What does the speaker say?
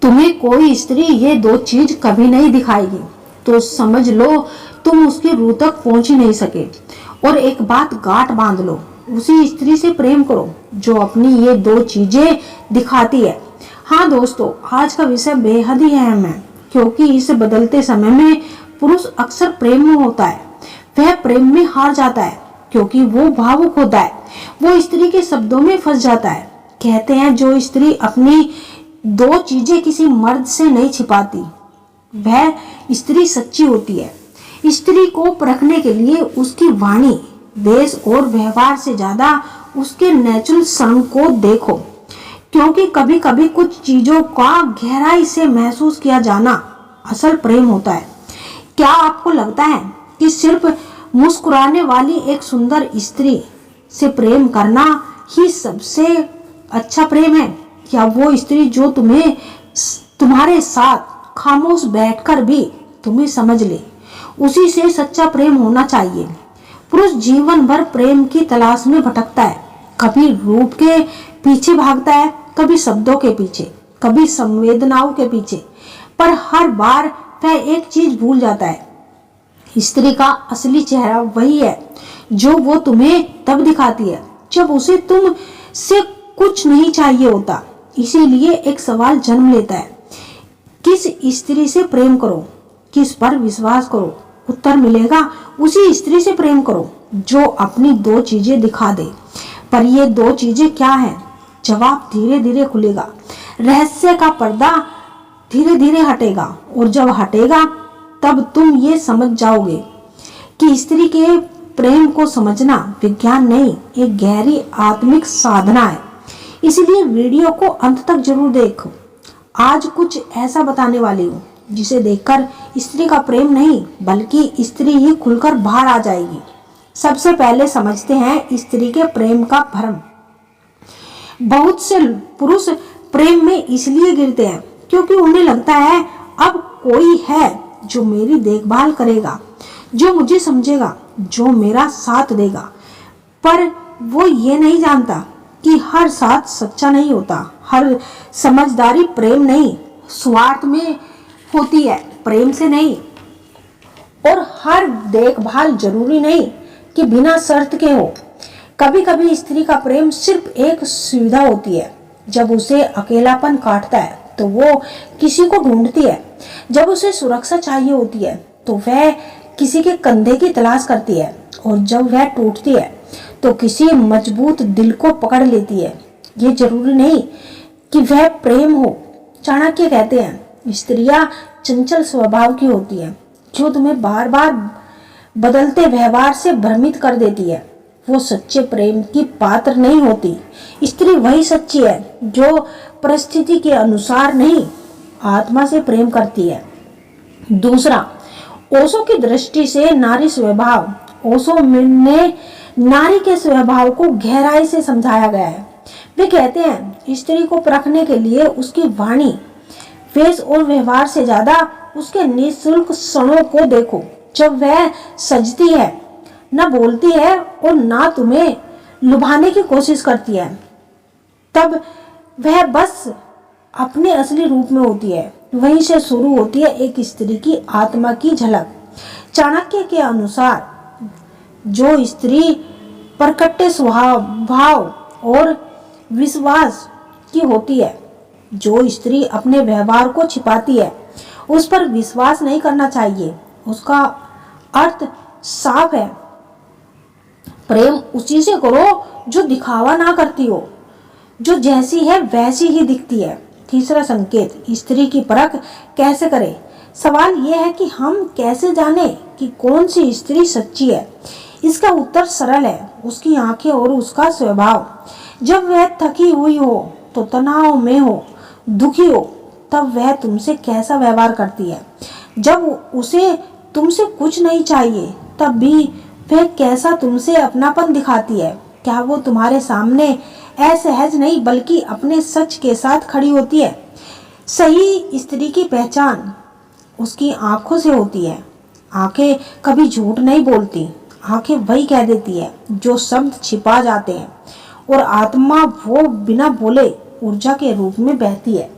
तुम्हें कोई स्त्री ये दो चीज कभी नहीं दिखाएगी तो समझ लो तुम उसकी रूह तक पहुंच ही नहीं सके। और एक बात गांठ बांध लो, उसी स्त्री से प्रेम करो जो अपनी ये दो चीजें दिखाती है। हाँ दोस्तों, आज का विषय बेहद ही अहम है क्योंकि इस बदलते समय में पुरुष अक्सर प्रेम में होता है। वह प्रेम में हार जाता है क्योंकि वो भावुक होता है, वो स्त्री के शब्दों में फंस जाता है। कहते हैं जो स्त्री अपनी दो चीजें किसी मर्द से नहीं छिपाती वह स्त्री सच्ची होती है। स्त्री को परखने के लिए उसकी वाणी, वेश और व्यवहार से ज्यादा उसके नेचुरल शर्म को देखो, क्योंकि कभी कभी कुछ चीजों का गहराई से महसूस किया जाना असल प्रेम होता है। क्या आपको लगता है कि सिर्फ मुस्कुराने वाली एक सुंदर स्त्री से प्रेम करना ही सबसे अच्छा प्रेम है, या वो स्त्री जो तुम्हारे साथ खामोश बैठकर भी तुम्हें समझ ले, उसी से सच्चा प्रेम होना चाहिए। पुरुष जीवन भर प्रेम की तलाश में भटकता है, कभी रूप के पीछे भागता है, कभी शब्दों के पीछे, कभी संवेदनाओं के पीछे, पर हर बार वह एक चीज भूल जाता है। स्त्री का असली चेहरा वही है जो वो तुम्हें तब दिखाती है जब उसे तुम से कुछ नहीं चाहिए होता। इसीलिए एक सवाल जन्म लेता है, किस स्त्री से प्रेम करो, किस पर विश्वास करो? उत्तर मिलेगा उसी स्त्री से प्रेम करो जो अपनी दो चीजें दिखा दे। पर ये दो चीजें क्या हैं? जवाब धीरे धीरे खुलेगा, रहस्य का पर्दा धीरे धीरे हटेगा, और जब हटेगा तब तुम ये समझ जाओगे कि स्त्री के प्रेम को समझना विज्ञान नहीं, एक गहरी आत्मिक साधना है। इसलिए वीडियो को अंत तक जरूर देखो। आज कुछ ऐसा बताने वाली हूँ जिसे देखकर स्त्री का प्रेम नहीं बल्कि स्त्री ही खुलकर बाहर आ जाएगी। सबसे पहले समझते हैं स्त्री के प्रेम का भ्रम। बहुत से पुरुष प्रेम में इसलिए गिरते हैं क्योंकि उन्हें लगता है अब कोई है जो मेरी देखभाल करेगा, जो मुझे समझेगा, जो मेरा साथ देगा। पर वो ये नहीं जानता कि हर साथ सच्चा नहीं होता, हर समझदारी प्रेम नहीं स्वार्थ में होती है, प्रेम से नहीं। और हर देखभाल जरूरी नहीं कि बिना शर्त के हो। कभी कभी स्त्री का प्रेम सिर्फ एक सुविधा होती है। जब उसे अकेलापन काटता है तो वो किसी को ढूंढती है, जब उसे सुरक्षा चाहिए होती है तो वह किसी के कंधे की तलाश करती है, और जब वह टूटती है तो किसी मजबूत दिल को पकड़ लेती है। ये जरूरी नहीं कि वह प्रेम हो। चाणक्य कहते हैं स्त्रियां चंचल स्वभाव की होती है जो तुम्हें बार बार बदलते व्यवहार से भ्रमित कर देती है। वो सच्चे प्रेम की पात्र नहीं होती। स्त्री वही सच्ची है जो परिस्थिति के अनुसार नहीं, आत्मा से प्रेम करती है। दूसरा, ओशो की दृष्टि से नारी स्वभाव। ओशो ने नारी के स्वभाव को गहराई से समझाया गया है। वे कहते हैं स्त्री को परखने के लिए उसकी वाणी, वेश और व्यवहार से ज्यादा उसके निःशुल्क क्षणों को देखो। जब वह सजती है, न बोलती है और ना तुम्हें लुभाने की कोशिश करती है, तब वह बस अपने असली रूप में होती है। वहीं से शुरू होती है एक स्त्री की आत्मा की झलक। चाणक्य के अनुसार जो स्त्री प्रकट स्वभाव और विश्वास की होती है, जो स्त्री अपने व्यवहार को छिपाती है, उस पर विश्वास नहीं करना चाहिए। उसका अर्थ साफ है, प्रेम उसी से करो जो दिखावा ना करती हो, जो जैसी है वैसी ही दिखती है। तीसरा संकेत, स्त्री की परख कैसे करें? सवाल यह है कि हम कैसे जाने कि कौन सी स्त्री सच्ची है? इसका उत्तर सरल है, उसकी आंखें और उसका स्वभाव। जब वह थकी हुई हो, तो तनाव में हो, दुखी हो, तब वह तुमसे कैसा व्यवहार करती है? जब उसे तुमसे कुछ नहीं चाहिए तब भी वह कैसा तुमसे अपनापन दिखाती है? क्या वो तुम्हारे सामने असहज नहीं बल्कि अपने सच के साथ खड़ी होती है? सही स्त्री की पहचान उसकी आंखों से होती है। आंखें कभी झूठ नहीं बोलती, आंखें वही कह देती है जो शब्द छिपा जाते हैं, और आत्मा वो बिना बोले ऊर्जा के रूप में बहती है।